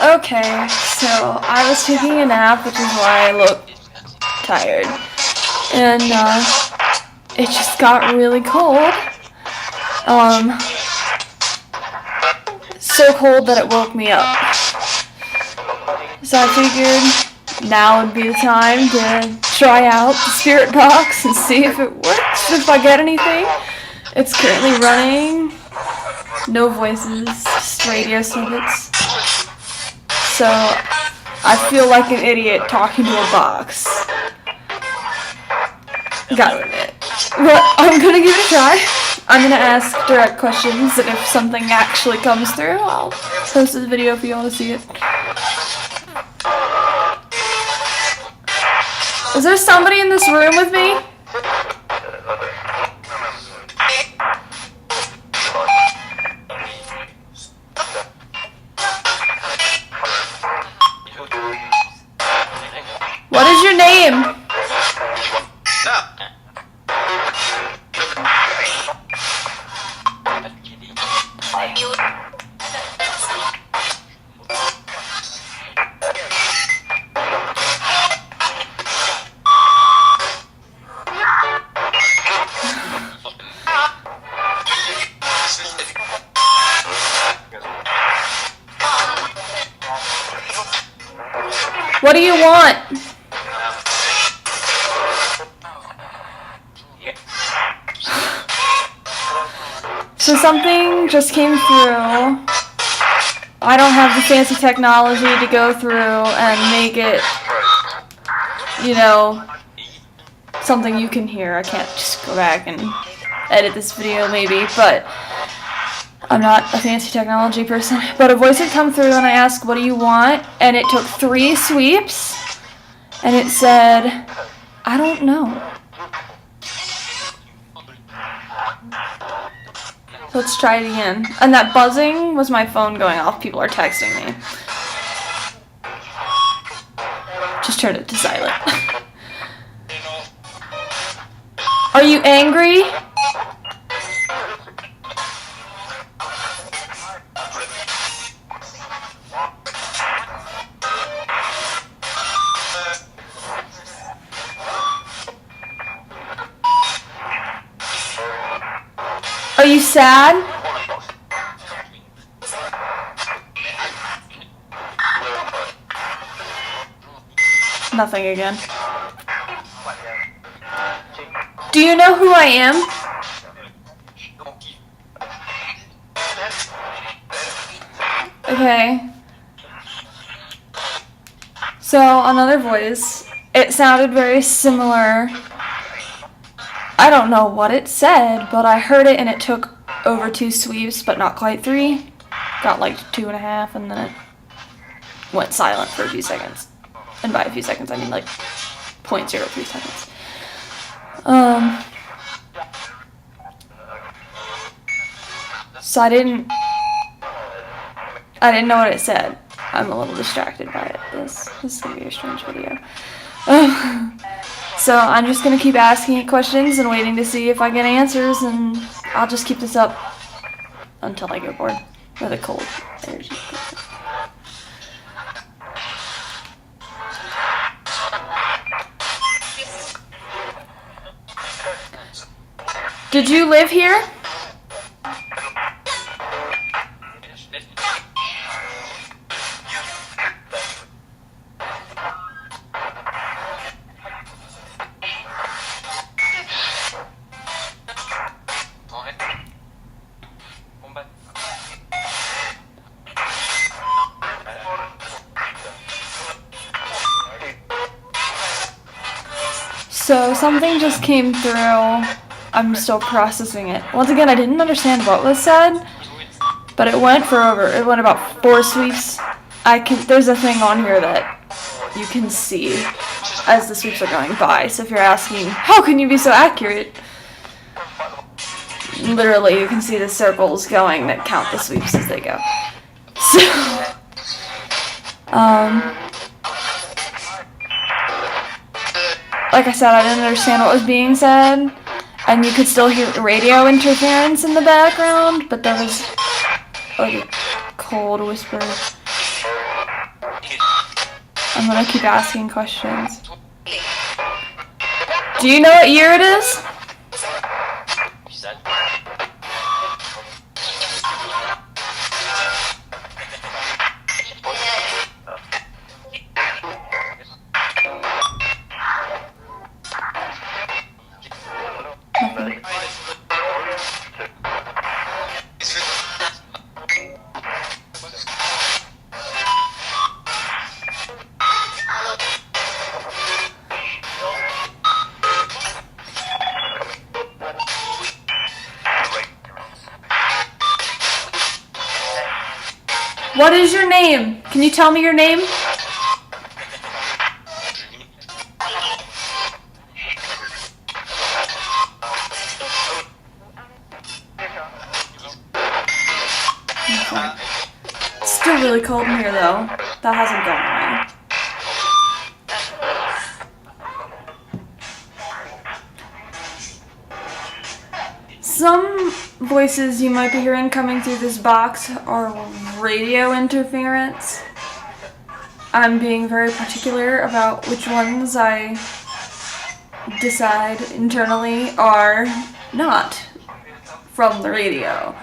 Okay, so I was taking a nap, which is why I look tired. And, it just got really cold. So cold that it woke me up. So I figured now would be the time to try out the spirit box and see if it works, if I get anything. It's currently running. No voices, just radio snippets. So I feel like an idiot talking to a box. Gotta admit. But I'm gonna give it a try. I'm gonna ask direct questions, and if something actually comes through, I'll post this video if you want to see it. Is there somebody in this room with me? What is your name? What do you want? So something just came through. I don't have the fancy technology to go through and make it, you know, something you can hear. I can't just go back and edit this video maybe, but I'm not a fancy technology person. But a voice had come through and I asked, what do you want? And it took 3 sweeps and it said, I don't know. Let's try it again. And that buzzing was my phone going off. People are texting me. Just turn it to silent. Are you angry? Are you sad? Nothing again. Do you know who I am? Okay. So, another voice. It sounded very similar. I don't know what it said, but I heard it and it took over 2 sweeps, but not quite 3. Got like 2.5, and then it went silent for a few seconds. And by a few seconds, I mean like 0.03 seconds. So I didn't know what it said. I'm a little distracted by it. This is gonna be a strange video. So I'm just gonna keep asking it questions and waiting to see if I get answers, and I'll just keep this up until I get bored with a cold energy. Did you live here? So something just came through. I'm still processing it. Once again, I didn't understand what was said, but it went about 4 sweeps. There's a thing on here that you can see as the sweeps are going by. So if you're asking, how can you be so accurate? Literally, you can see the circles going that count the sweeps as they go. So, like I said, I didn't understand what was being said. And you could still hear radio interference in the background, but that was like a cold whisper. I'm gonna keep asking questions. Do you know what year it is? What is your name? Can you tell me your name? Okay. It's still really cold in here though. That hasn't gone away. Some voices you might be hearing coming through this box are radio interference. I'm being very particular about which ones I decide internally are not from the radio.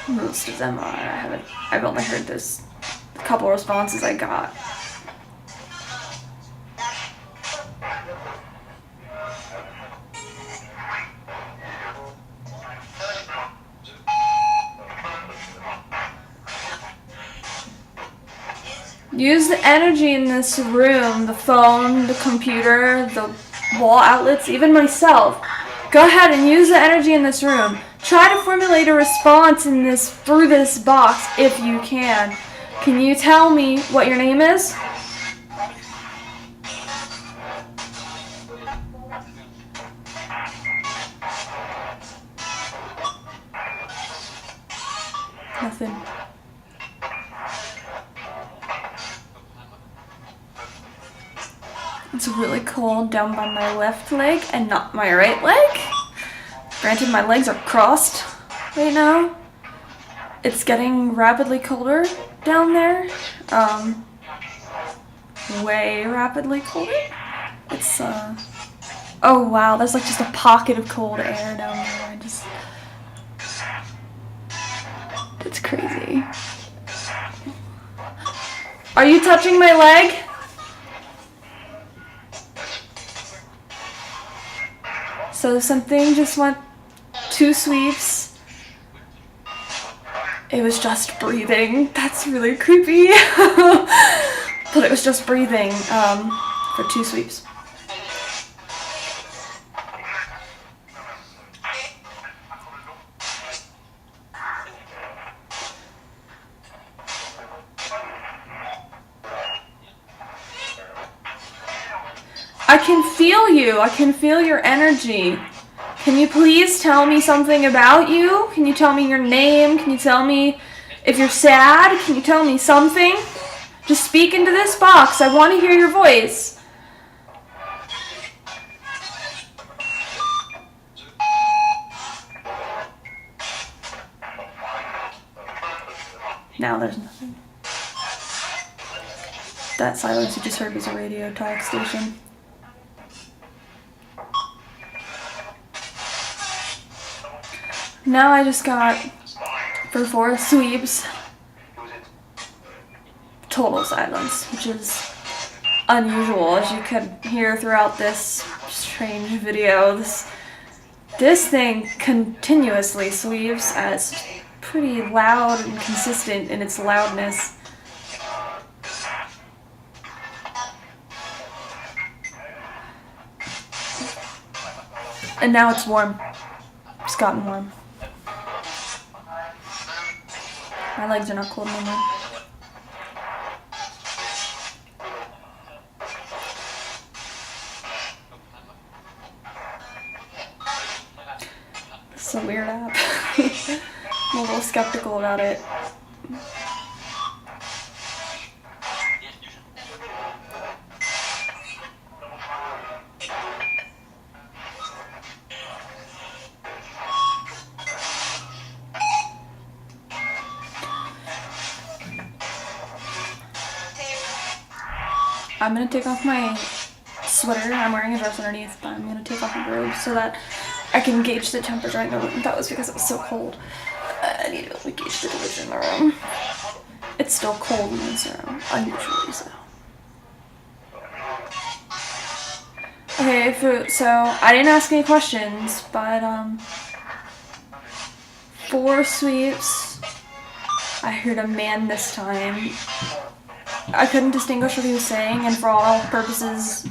Most of them are. I've only heard this couple responses I got. Use the energy in this room, the phone, the computer, the wall outlets, even myself. Go ahead and use the energy in this room. Try to formulate a response in this through this box if you can. Can you tell me what your name is? Nothing. It's really cold down by my left leg and not my right leg. Granted, my legs are crossed right now. It's getting rapidly colder down there. Way rapidly colder. It's, oh wow, there's like just a pocket of cold air down there. It's crazy. Are you touching my leg? So something just went 2 sweeps. It was just breathing. That's really creepy. But it was just breathing for 2 sweeps. I can feel you. I can feel your energy. Can you please tell me something about you? Can you tell me your name? Can you tell me if you're sad? Can you tell me something? Just speak into this box. I want to hear your voice. Now there's nothing. That silence you just heard was a radio talk station. Now I just got, for 4 sweeps, total silence, which is unusual, as you could hear throughout this strange video. This thing continuously sweeps, and it's pretty loud and consistent in its loudness. And now it's warm. It's gotten warm. My legs are not cold anymore. It's a weird app. I'm a little skeptical about it. I'm gonna take off my sweater. I'm wearing a dress underneath, but I'm gonna take off my robe so that I can gauge the temperature in the room. That was because it was so cold. I need to gauge the temperature in the room. It's still cold in this room, unusually so. Okay, so I didn't ask any questions, but 4 sweeps. I heard a man this time. I couldn't distinguish what he was saying, and for all purposes,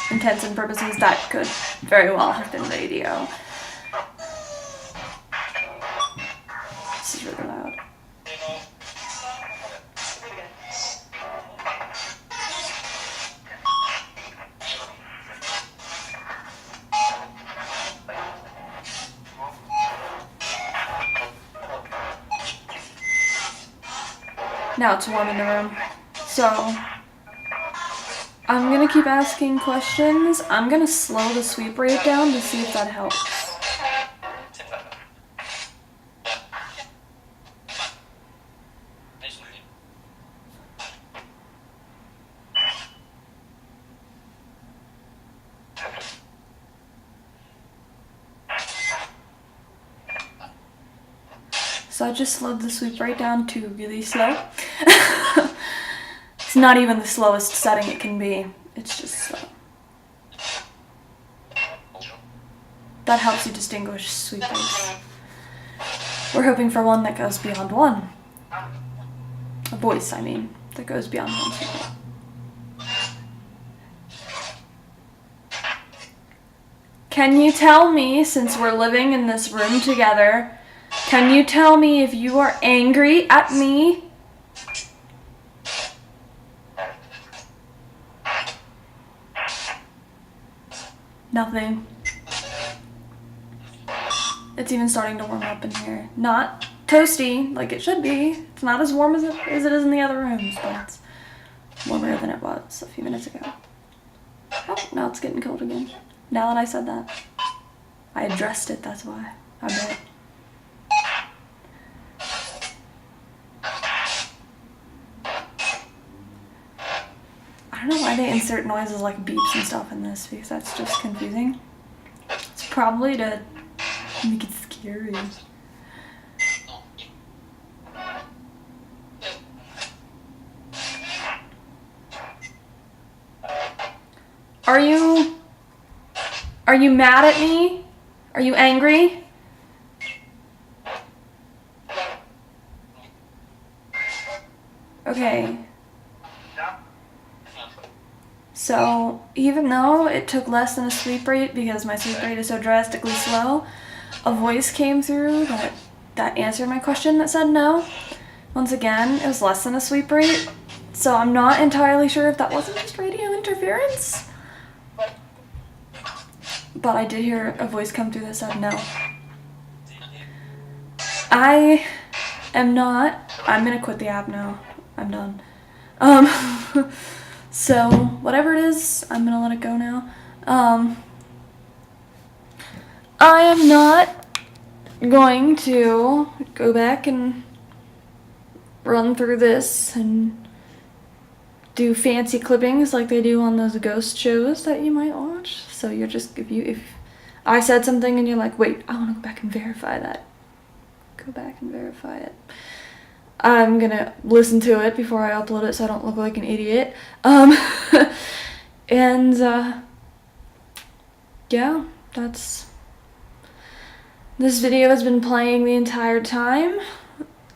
intents and purposes, that could very well have been radio. This is really loud. Now it's warm in the room. So, I'm gonna keep asking questions. I'm gonna slow the sweep rate down to see if that helps. So I just slowed the sweep rate down to really slow. It's not even the slowest setting it can be. It's just slow. That helps you distinguish sweep rates. We're hoping for one that goes beyond 1. A voice, I mean, that goes beyond 1 sweep rate. Can you tell me, since we're living in this room together, can you tell me if you are angry at me? Nothing. It's even starting to warm up in here. Not toasty like it should be. It's not as warm as it is in the other rooms, but it's warmer than it was a few minutes ago. Oh, now it's getting cold again. Now that I said that. I addressed it, that's why. I bet. I don't know why they insert noises like beeps and stuff in this, because that's just confusing. It's probably to make it scary. Are you mad at me? Are you angry? Okay. So, even though it took less than a sweep rate because my sweep rate is so drastically slow, a voice came through that answered my question that said no. Once again, it was less than a sweep rate, so I'm not entirely sure if that wasn't just radio interference. But I did hear a voice come through that said no. I'm gonna quit the app now. I'm done. So, whatever it is, I'm gonna let it go now. I am not going to go back and run through this and do fancy clippings like they do on those ghost shows that you might watch. So you're just, if I said something and you're like, wait, I want to go back and verify that. Go back and verify it. I'm gonna listen to it before I upload it so I don't look like an idiot. Yeah, this video has been playing the entire time,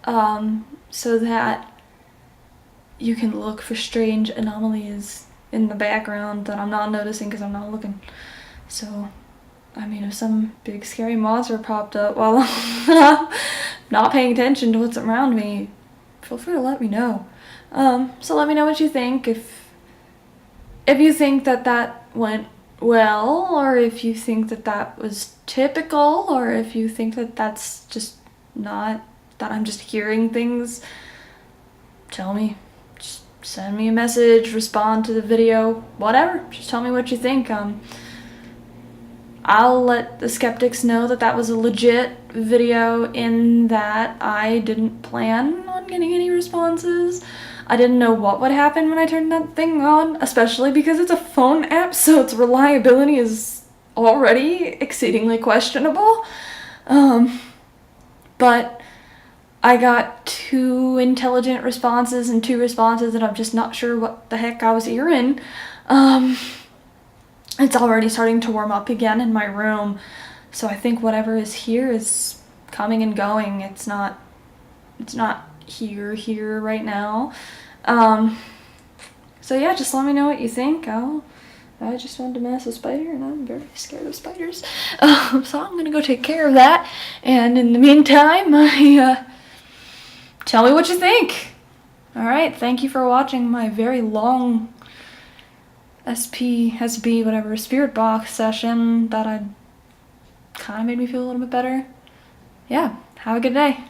so that you can look for strange anomalies in the background that I'm not noticing because I'm not looking. So, I mean, if some big scary monster popped up while I'm not paying attention to what's around me, feel free to let me know. So let me know what you think. If you think that went well, or if you think that was typical, or if you think that that's just not, that I'm just hearing things, tell me. Just send me a message, respond to the video, whatever. Just tell me what you think. I'll let the skeptics know that was a legit video in that I didn't plan on getting any responses. I didn't know what would happen when I turned that thing on, especially because it's a phone app, so its reliability is already exceedingly questionable. But I got 2 intelligent responses and 2 responses that I'm just not sure what the heck I was hearing. It's already starting to warm up again in my room, so I think whatever is here is coming and going. It's not here right now. So yeah, just let me know what you think. I just found a massive spider and I'm very scared of spiders. So I'm gonna go take care of that. And in the meantime, tell me what you think. Alright, thank you for watching my very long SB, whatever, spirit box session that kind of made me feel a little bit better. Yeah, have a good day.